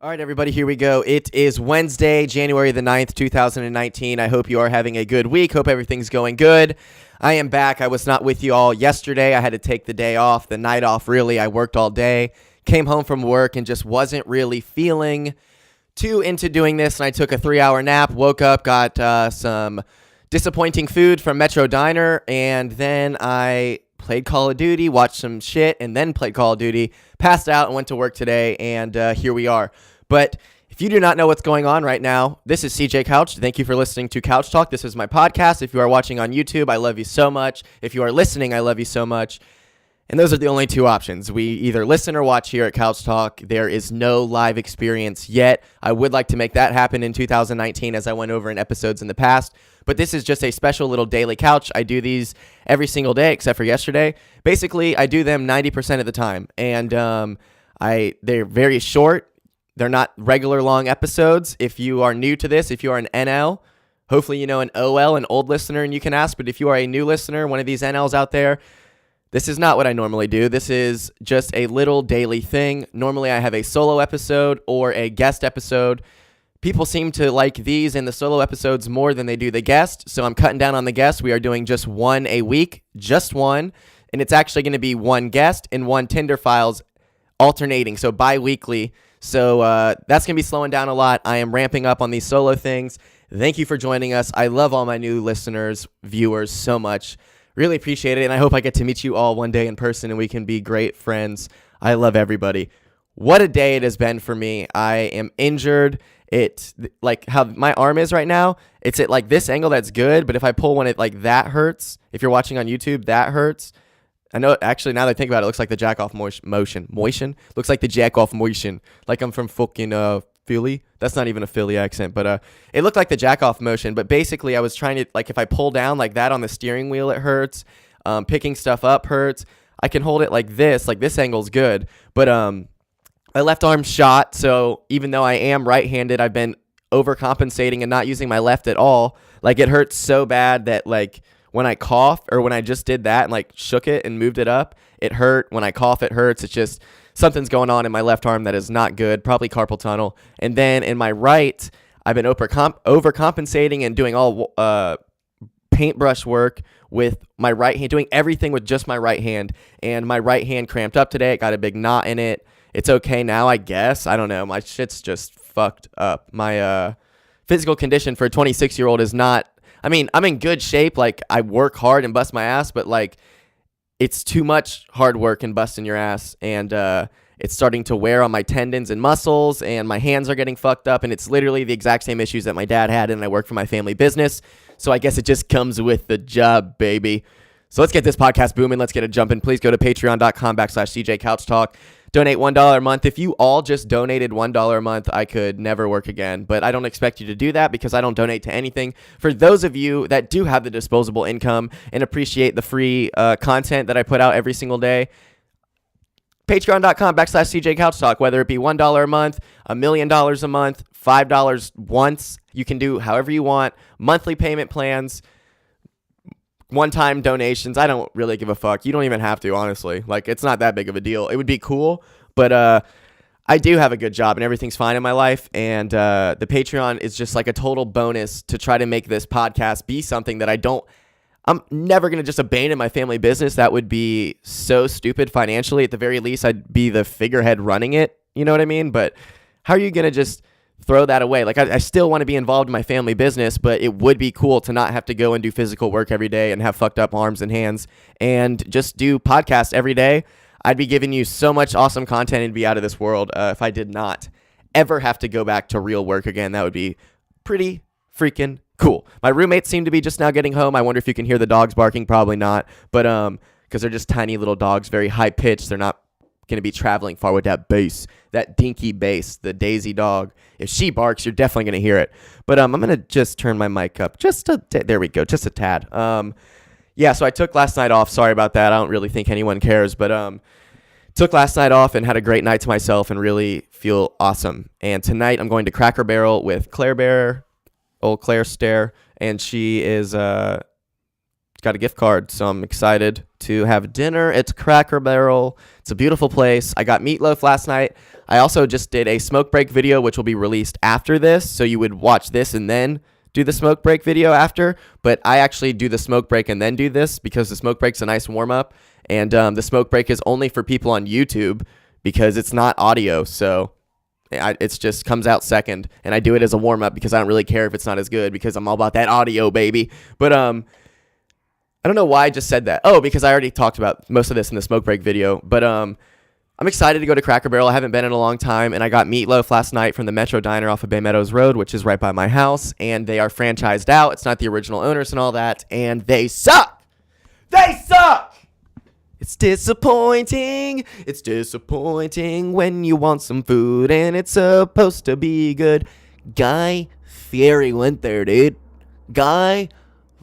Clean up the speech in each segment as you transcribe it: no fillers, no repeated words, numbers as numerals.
All right, everybody, here we go. It is Wednesday, January the 9th, 2019. I hope you are having a good week. Hope everything's going good. I am back. I was not with you all yesterday. I had to take the day off, the night off, really. I worked all day, came home from work, and just wasn't really feeling too into doing this. And I took a 3-hour nap, woke up, got some disappointing food from Metro Diner, and then I played Call of Duty, watched some shit, and then played Call of Duty, passed out, and went to work today, and here we are. But if you do not know what's going on right now, this is CJ Couch. Thank you for listening to Couch Talk. This is my podcast. If you are watching on YouTube, I love you so much. If you are listening, I love you so much. And those are the only two options. We either listen or watch here at Couch Talk. There is no live experience yet. I would like to make that happen in 2019 as I went over in episodes in the past. But this is just a special little daily couch. I do these every single day except for yesterday. Basically, I do them 90% of the time. And they're very short. They're not regular long episodes. If you are new to this, if you are an NL, hopefully you know an OL, an old listener, and you can ask. But if you are a new listener, one of these NLs out there, this is not what I normally do. This is just a little daily thing. Normally I have a solo episode or a guest episode. People seem to like these in the solo episodes more than they do the guest, so I'm cutting down on the guest. We are doing just one a week, just one, and it's actually going to be one guest and one Tinder Files alternating, so bi-weekly. So that's going to be slowing down a lot. I am ramping up on these solo things. Thank you for joining us. I love all my new listeners, viewers so much. Really appreciate it, and I hope I get to meet you all one day in person and we can be great friends. I love everybody. What a day it has been for me. I am injured. It's like how my arm is right now. It's at like this angle that's good, but if I pull one, it like that hurts. If you're watching on YouTube, that hurts. I know, actually, now that I think about it, it looks like the jack-off motion. Looks like the jack-off motion. Like I'm from fucking Philly. That's not even a Philly accent, but it looked like the jack-off motion. But basically, I was trying to, like, if I pull down like that on the steering wheel, it hurts. Picking stuff up hurts. I can hold it like this angle's good. But my left arm's shot, so even though I am right-handed, I've been overcompensating and not using my left at all. Like, it hurts so bad that, like, when I cough, or when I just did that and like shook it and moved it up, it hurt. When I cough, it hurts. It's just something's going on in my left arm that is not good, probably carpal tunnel. And then in my right, I've been overcompensating and doing all paintbrush work with my right hand, doing everything with just my right hand. And my right hand cramped up today. It got a big knot in it. It's okay now, I guess. I don't know. My shit's just fucked up. My physical condition for a 26-year-old is not, I mean, I'm in good shape. Like, I work hard and bust my ass, but like, it's too much hard work and busting your ass, and it's starting to wear on my tendons and muscles, and my hands are getting fucked up, and it's literally the exact same issues that my dad had, and I work for my family business, so I guess it just comes with the job, baby. So let's get this podcast booming. Let's get it jumping. Please go to patreon.com/CJ Couch Talk. Donate $1 a month. If you all just donated $1 a month, I could never work again. But I don't expect you to do that because I don't donate to anything. For those of you that do have the disposable income and appreciate the free content that I put out every single day, patreon.com/CJ Couch Talk, whether it be $1 a month, $1 million a month, $5 once, you can do however you want. Monthly payment plans, one-time donations. I don't really give a fuck. You don't even have to, honestly. Like, it's not that big of a deal. It would be cool, but I do have a good job and everything's fine in my life, and the Patreon is just like a total bonus to try to make this podcast be something that I'm never going to just abandon my family business. That would be so stupid financially. At the very least, I'd be the figurehead running it. You know what I mean? But how are you going to just throw that away? Like, I still want to be involved in my family business, but it would be cool to not have to go and do physical work every day and have fucked up arms and hands and just do podcasts every day. I'd be giving you so much awesome content and be out of this world if I did not ever have to go back to real work again. That would be pretty freaking cool. My roommates seem to be just now getting home. I wonder if you can hear the dogs barking. Probably not, but because they're just tiny little dogs, very high pitched. They're not going to be traveling far with that bass, that dinky bass, the Daisy dog. If she barks, you're definitely going to hear it. But I'm going to just turn my mic up there we go, just a tad. Yeah, so I took last night off. Sorry about that. I don't really think anyone cares, but took last night off and had a great night to myself and really feel awesome. And tonight I'm going to Cracker Barrel with Claire Bear, old Claire Stare, and she is got a gift card, so I'm excited to have dinner. It's Cracker Barrel. It's a beautiful place. I got meatloaf last night. I also just did a smoke break video, which will be released after this, so you would watch this and then do the smoke break video after. But I actually do the smoke break and then do this because the smoke break's a nice warm-up, and the smoke break is only for people on YouTube because it's not audio, so it's just comes out second, and I do it as a warm-up because I don't really care if it's not as good because I'm all about that audio, baby. But I don't know why I just said that. Oh, because I already talked about most of this in the smoke break video. But I'm excited to go to Cracker Barrel. I haven't been in a long time, and I got meatloaf last night from the Metro Diner off of Bay Meadows Road, which is right by my house, and they are franchised out. It's not the original owners and all that, and they suck! They suck! It's disappointing. It's disappointing when you want some food, and it's supposed to be good. Guy Fieri went there, dude. Guy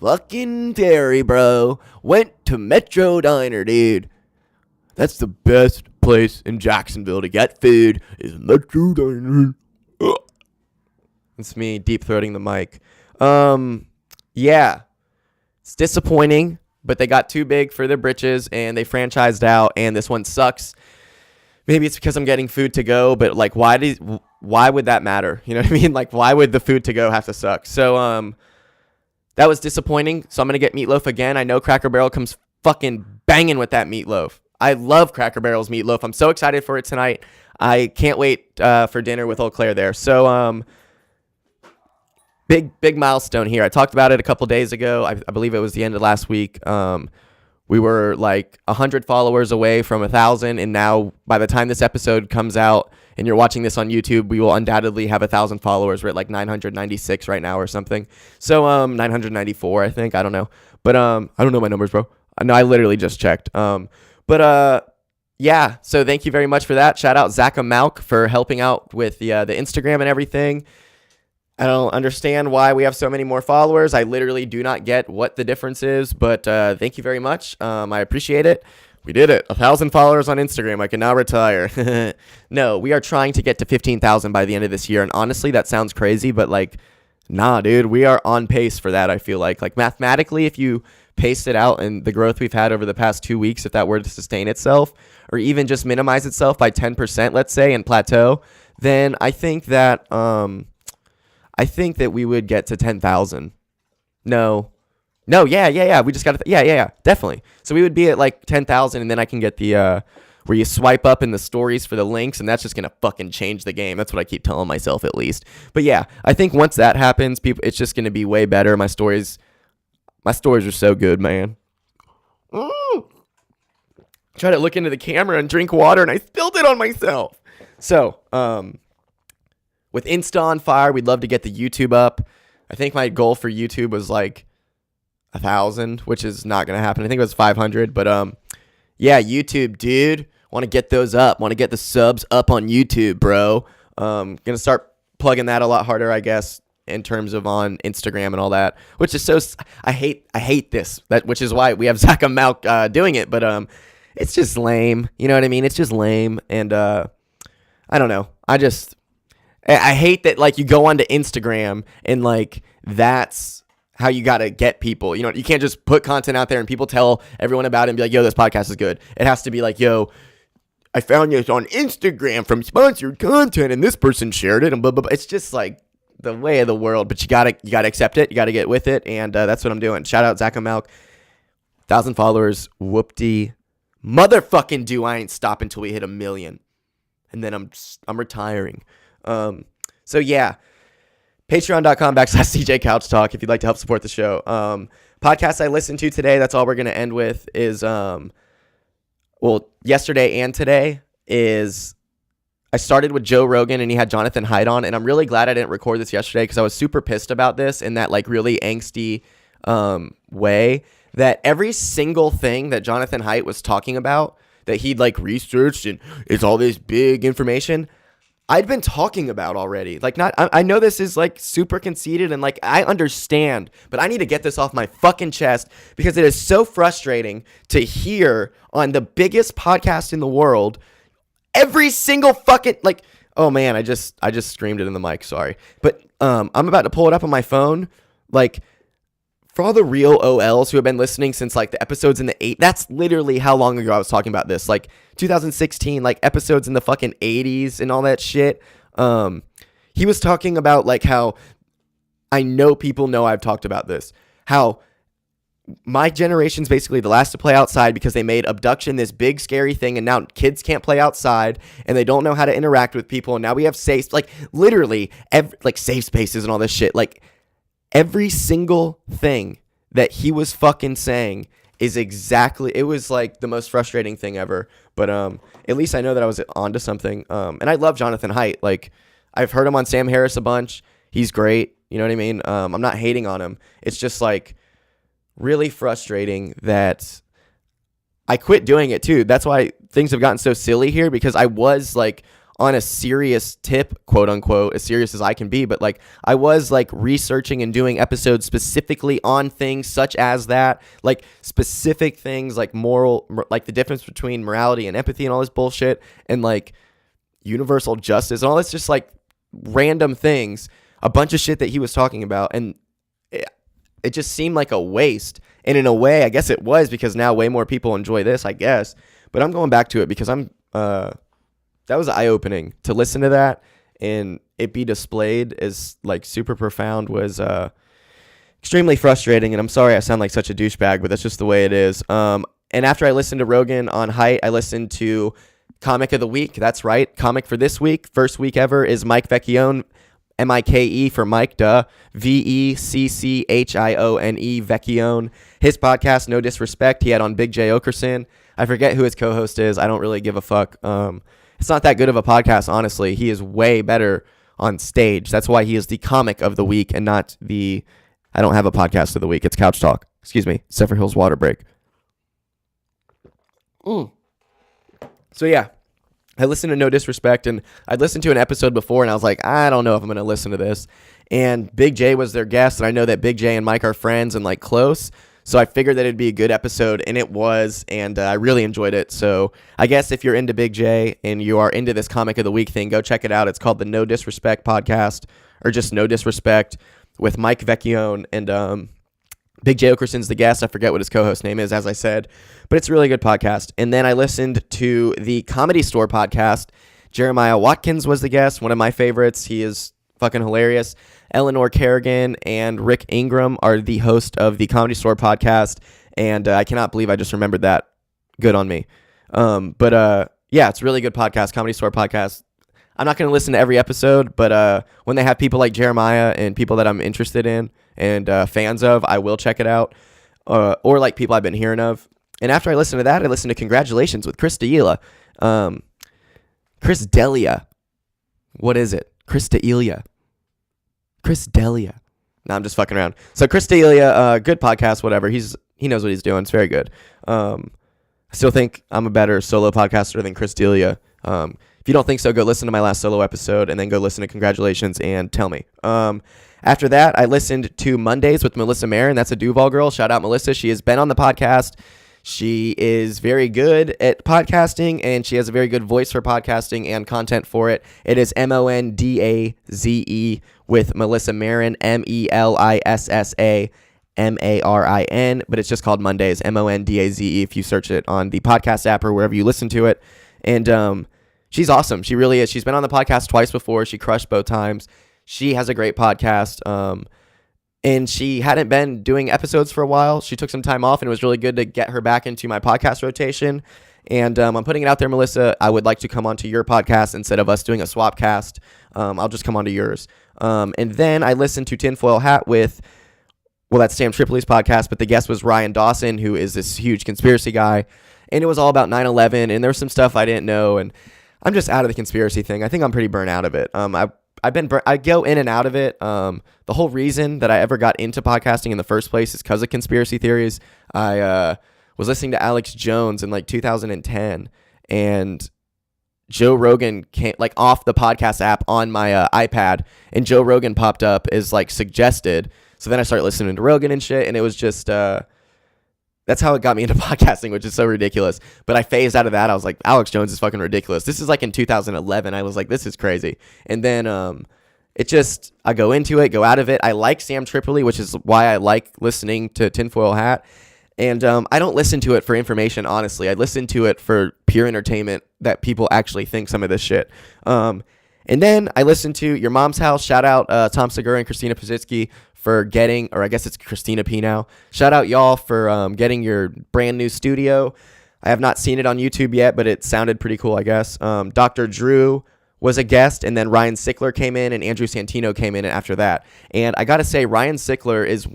fucking Fieri, bro, went to Metro Diner, dude. That's the best place in Jacksonville to get food is Metro Diner. Ugh. It's me deep-throating the mic. Yeah. It's disappointing, but they got too big for their britches, and they franchised out, and this one sucks. Maybe it's because I'm getting food to go, but, like, why would that matter? You know what I mean? Like, why would the food to go have to suck? So, that was disappointing, so I'm going to get meatloaf again. I know Cracker Barrel comes fucking banging with that meatloaf. I love Cracker Barrel's meatloaf. I'm so excited for it tonight. I can't wait for dinner with Eau Claire there. So, big milestone here. I talked about it a couple days ago. I believe it was the end of last week. We were like 100 followers away from 1,000, and now by the time this episode comes out and you're watching this on YouTube, we will undoubtedly have 1,000 followers. We're at like 996 right now or something. So 994, I think. I don't know. But I don't know my numbers, bro. No, I literally just checked. Yeah. So thank you very much for that. Shout out Zach Malk for helping out with the Instagram and everything. I don't understand why we have so many more followers. I literally do not get what the difference is, but thank you very much. I appreciate it. We did it. 1,000 followers on Instagram. I can now retire. No, we are trying to get to 15,000 by the end of this year, and honestly, that sounds crazy, but like, nah, dude, we are on pace for that, I feel like. Like, mathematically, if you pace it out and the growth we've had over the past 2 weeks, if that were to sustain itself, or even just minimize itself by 10%, let's say, and plateau, then I think that we would get to 10,000. No, yeah. We just got to, yeah, definitely. So we would be at like 10,000, and then I can get the, where you swipe up in the stories for the links, and that's just going to fucking change the game. That's what I keep telling myself, at least. But yeah, I think once that happens, it's just going to be way better. My stories are so good, man. Try to look into the camera and drink water, and I spilled it on myself. So, with Insta on fire, we'd love to get the YouTube up. I think my goal for YouTube was like 1,000, which is not going to happen. I think it was 500, but yeah, YouTube, dude. Want to get those up. Want to get the subs up on YouTube, bro. Going to start plugging that a lot harder, I guess, in terms of on Instagram and all that, which is so, I hate this, which is why we have Zach Malk doing it, but it's just lame. You know what I mean? It's just lame, and I don't know. I hate that, like, you go onto Instagram and, like, that's how you got to get people. You know, you can't just put content out there and people tell everyone about it and be like, yo, this podcast is good. It has to be like, yo, I found this on Instagram from sponsored content and this person shared it and blah, blah, blah. It's just, like, the way of the world, but you gotta accept it. You gotta get with it, and that's what I'm doing. Shout out Zach Malk. 1,000 followers. Whoop-de motherfucking do. I ain't stopping until we hit 1 million. And then I'm retiring. So yeah, patreon.com/CJ Couch Talk if you'd like to help support the show. Podcast I listened to today, that's all we're going to end with, is, yesterday and today is, I started with Joe Rogan and he had Jonathan Haidt on, and I'm really glad I didn't record this yesterday because I was super pissed about this in that, like, really angsty, way, that every single thing that Jonathan Haidt was talking about that he'd, like, researched and it's all this big information I'd been talking about already. Like, I know this is, like, super conceited and, like, I understand, but I need to get this off my fucking chest because it is so frustrating to hear on the biggest podcast in the world every single fucking, like, oh man, I just screamed it in the mic, sorry. But I'm about to pull it up on my phone. Like, for all the real OLs who have been listening since like the episodes in the that's literally how long ago I was talking about this, like 2016, like episodes in the fucking 80s and all that shit. He was talking about like how I know people know I've talked about this, how my generation's basically the last to play outside because they made abduction this big scary thing, and now kids can't play outside and they don't know how to interact with people, and now we have safe, like literally like safe spaces and all this shit. Like every single thing that he was fucking saying is exactly, it was like the most frustrating thing ever. But at least I know that I was onto something. And I love Jonathan Haidt. Like I've heard him on Sam Harris a bunch. He's great. You know what I mean? I'm not hating on him. It's just like really frustrating that I quit doing it too. That's why things have gotten so silly here, because I was like on a serious tip, quote unquote, as serious as I can be. But like I was like researching and doing episodes specifically on things such as that, like specific things like like the difference between morality and empathy and all this bullshit, and like universal justice and all this just like random things, a bunch of shit that he was talking about. And it just seemed like a waste. And in a way, I guess it was, because now way more people enjoy this, I guess. But I'm going back to it because that was eye-opening to listen to that and it be displayed as like super profound was extremely frustrating. And I'm sorry I sound like such a douchebag, but that's just the way it is. And after I listened to Rogan on Haidt, I listened to Comic of the Week. That's right. Comic for this week, first week ever, is Mike Vecchione. Mike for Mike, duh. Vecchione, Vecchione. His podcast, No Disrespect, he had on Big J Okerson. I forget who his co-host is. I don't really give a fuck. It's not that good of a podcast, honestly. He is way better on stage. That's why he is the Comic of the Week and not the... I don't have a podcast of the week. It's Couch Talk. Excuse me. Zephyr Hills Water Break. So yeah, I listened to No Disrespect, and I'd listened to an episode before, and I was like, I don't know if I'm going to listen to this. And Big J was their guest, and I know that Big J and Mike are friends and like close, so I figured that it'd be a good episode, and it was, and I really enjoyed it. So I guess if you're into Big J and you are into this Comic of the Week thing, go check it out. It's called the No Disrespect Podcast, or just No Disrespect, with Mike Vecchione, and Big J Okerson's the guest. I forget what his co-host name is, as I said, but it's a really good podcast. And then I listened to the Comedy Store podcast. Jeremiah Watkins was the guest, one of my favorites. He is fucking hilarious. Eleanor Kerrigan and Rick Ingram are the host of the Comedy Store podcast, and I cannot believe I just remembered that. Good on me. But yeah, it's a really good podcast, Comedy Store podcast. I'm not going to listen to every episode, but when they have people like Jeremiah and people that I'm interested in and fans of, I will check it out, or like people I've been hearing of. And after I listened to that, I listened to Congratulations with Chris D'Elia. Chris D'Elia. What is it? Chris D'Elia. Chris D'Elia. No, I'm just fucking around. So Chris D'Elia, good podcast, whatever. He knows what he's doing. It's very good. I still think I'm a better solo podcaster than Chris D'Elia. If you don't think so, go listen to my last solo episode and then go listen to Congratulations and tell me. After that, I listened to Mondays with Melissa Marin. That's a Duval girl. Shout out Melissa. She has been on the podcast. She is very good at podcasting, and she has a very good voice for podcasting and content for it. It is Mondaze with Melissa Marin, Melissa Marin, but it's just called Mondays, Mondaze, if you search it on the podcast app or wherever you listen to it. And she's awesome. She really is. She's been on the podcast twice before. She crushed both times. She has a great podcast. And she hadn't been doing episodes for a while. She took some time off, and it was really good to get her back into my podcast rotation. And I'm putting it out there, Melissa. I would like to come onto your podcast instead of us doing a swap cast. I'll just come onto yours. And then I listened to Tinfoil Hat with, well, that's Sam Tripoli's podcast, but the guest was Ryan Dawson, who is this huge conspiracy guy. And it was all about 9/11, and there was some stuff I didn't know, and I'm just out of the conspiracy thing. I think I'm pretty burnt out of it. I go in and out of it. The whole reason that I ever got into podcasting in the first place is because of conspiracy theories. I was listening to Alex Jones in like 2010, and Joe Rogan came like off the podcast app on my iPad, and Joe Rogan popped up as like suggested. So then I started listening to Rogan and shit, and it was just that's how it got me into podcasting, which is so ridiculous. But I phased out of that. I was like, Alex Jones is fucking ridiculous. This is like in 2011. I was like, this is crazy. And then I go into it, go out of it. I like Sam Tripoli, which is why I like listening to Tinfoil Hat. And I don't listen to it for information, honestly. I listen to it for pure entertainment that people actually think some of this shit. And then I listen to Your Mom's House. Shout out Tom Segura and Christina Pazitsky for getting, or I guess it's Christina P now. Shout out y'all for getting your brand new studio. I have not seen it on YouTube yet, but it sounded pretty cool, I guess. Dr. Drew was a guest, and then Ryan Sickler came in, and Andrew Santino came in after that. And I got to say, Ryan Sickler is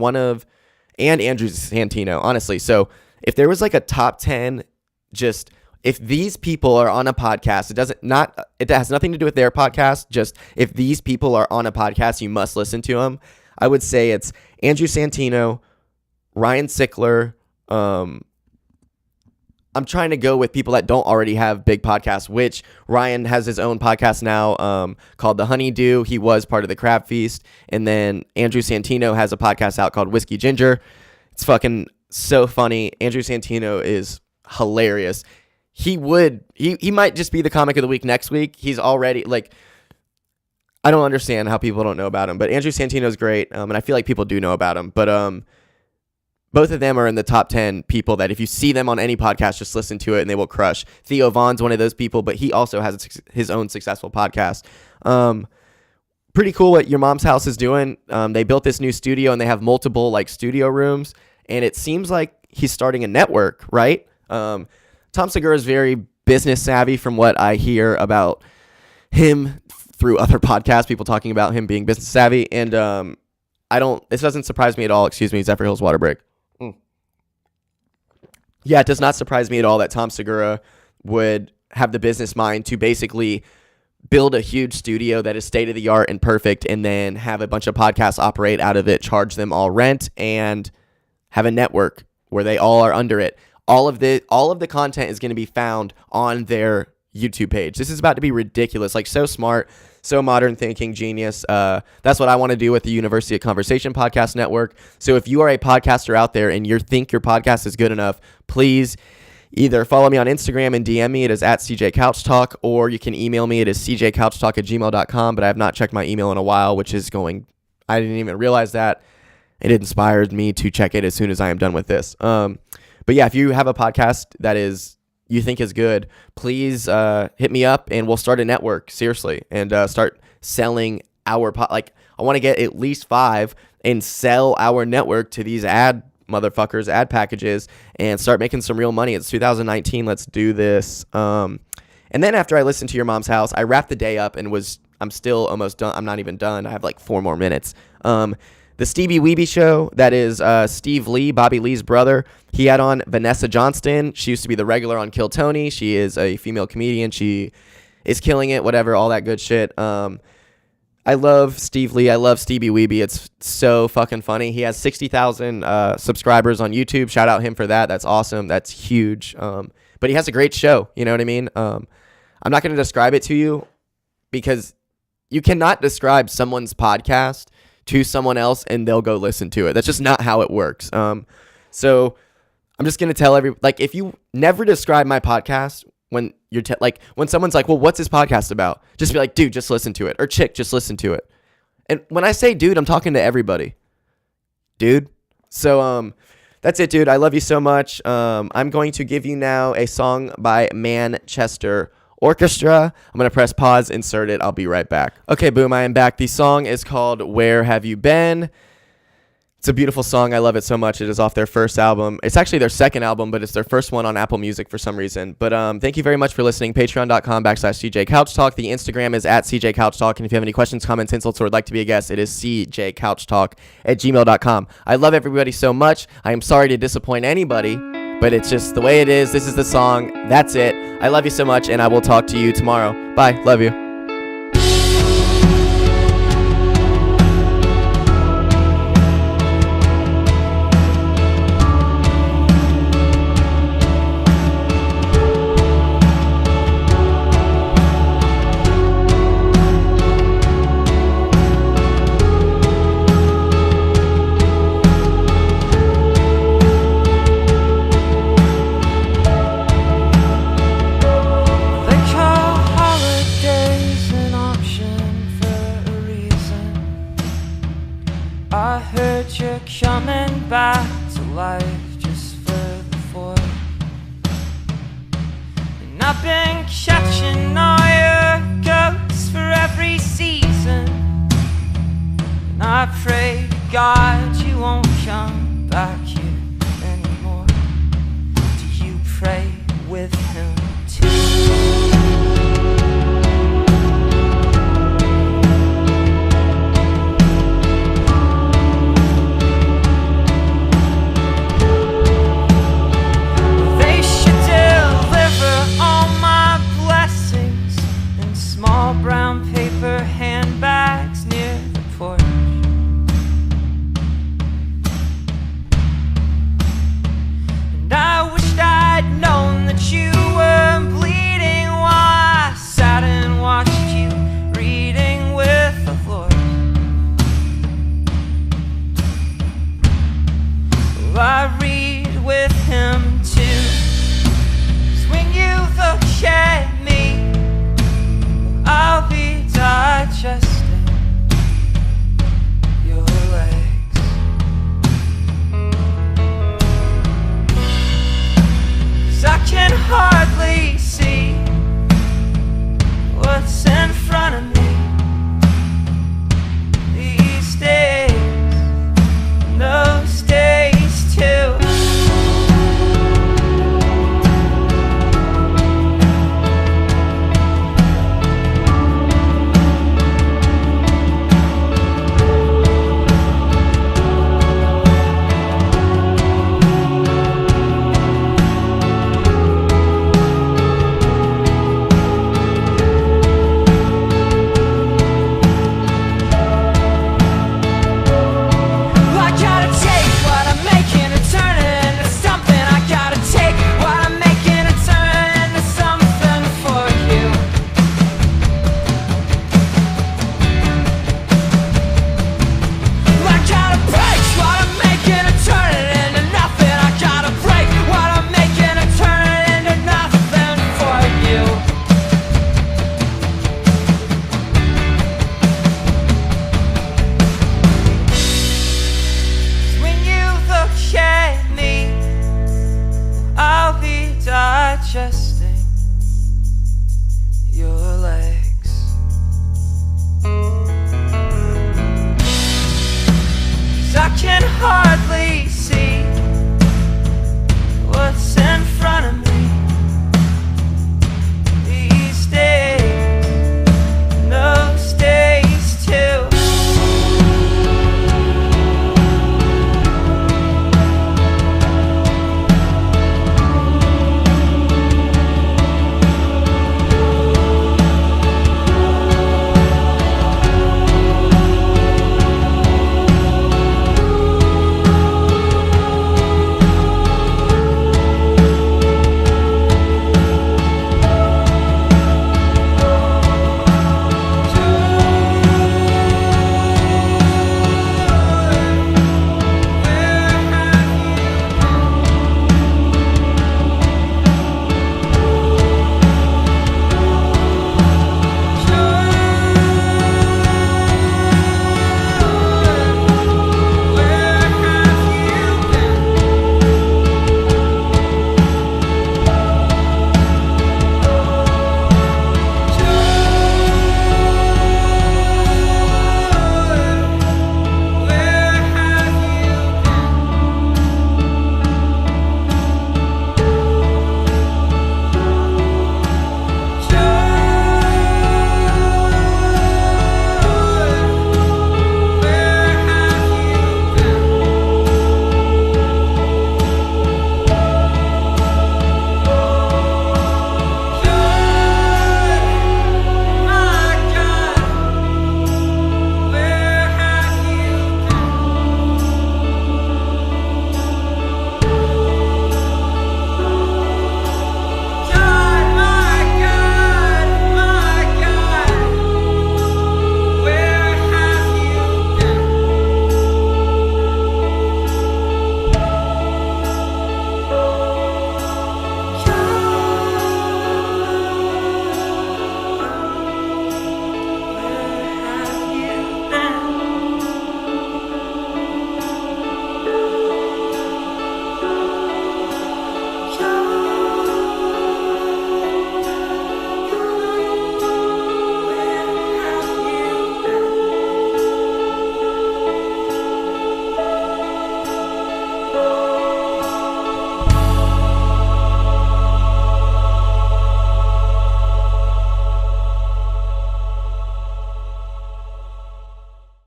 and Andrew Santino, honestly. So if there was like a top 10, if these people are on a podcast, it has nothing to do with their podcast. Just if these people are on a podcast, you must listen to them. I would say it's Andrew Santino, Ryan Sickler, I'm trying to go with people that don't already have big podcasts, which Ryan has his own podcast now called The Honeydew. He was part of the Crab Feast. And then Andrew Santino has a podcast out called Whiskey Ginger. It's fucking so funny. Andrew Santino is hilarious. He might just be the comic of the week next week. He's already I don't understand how people don't know about him, but Andrew Santino's great. And I feel like people do know about him, but both of them are in the top 10 people that if you see them on any podcast, just listen to it and they will crush. Theo Vaughn's one of those people, but he also has his own successful podcast. Pretty cool what Your Mom's House is doing. They built this new studio and they have multiple studio rooms, and it seems like he's starting a network, right? Tom Segura is very business savvy from what I hear about him through other podcasts, people talking about him being business savvy. And this doesn't surprise me at all. Excuse me, Zephyr Hills water break. Yeah, it does not surprise me at all that Tom Segura would have the business mind to basically build a huge studio that is state-of-the-art and perfect, and then have a bunch of podcasts operate out of it, charge them all rent, and have a network where they all are under it. All of the content is going to be found on their YouTube page. This is about to be ridiculous. So smart, so modern thinking, genius. That's what I want to do with the University of Conversation Podcast Network. So if you are a podcaster out there and you think your podcast is good enough, please either follow me on Instagram and DM me. It is at CJ Couch Talk, or you can email me. It is cjcouchtalk@gmail.com, but I have not checked my email in a while, I didn't even realize that. It inspired me to check it as soon as I am done with this. But yeah, if you have a podcast that you think is good, please hit me up and we'll start a network, seriously, and start selling our I want to get at least 5 and sell our network to these ad packages and start making some real money. It's 2019. Let's do this. And then after I listened to Your Mom's House, I wrapped the day up and I'm still almost done. I'm not even done. I have 4 more minutes. The Stevie Weeby Show, that is Steve Lee, Bobby Lee's brother. He had on Vanessa Johnston. She used to be the regular on Kill Tony. She is a female comedian. She is killing it, whatever, all that good shit. I love Steve Lee. I love Stevie Weeby. It's so fucking funny. He has 60,000 subscribers on YouTube. Shout out him for that. That's awesome. That's huge. But he has a great show. You know what I mean? I'm not going to describe it to you because you cannot describe someone's podcast to someone else and they'll go listen to it. That's just not how it works. So I'm just going to tell if you never describe my podcast when you're when someone's like, well, what's this podcast about? Just be like, dude, just listen to it. Or chick, just listen to it. And when I say dude, I'm talking to everybody. Dude. So, that's it, dude. I love you so much. I'm going to give you now a song by Manchester Orchestra. I'm going to press pause, insert it. I'll be right back. Okay, boom, I am back. The song is called Where Have You Been? It's a beautiful song. I love it so much. It is off their first album. It's actually their second album, but it's their first one on Apple Music for some reason. But thank you very much for listening. Patreon.com/CJ Couch Talk. The Instagram is at CJ Couch Talk. And if you have any questions, comments, insults, or would like to be a guest, it is cjcouchtalk@gmail.com. I love everybody so much. I am sorry to disappoint anybody, but it's just the way it is. This is the song. That's it. I love you so much, and I will talk to you tomorrow. Bye. Love you. They call holiday I heard you're coming back to life just for the four. And I've been catching all your ghosts for every season. And I pray to God you won't come back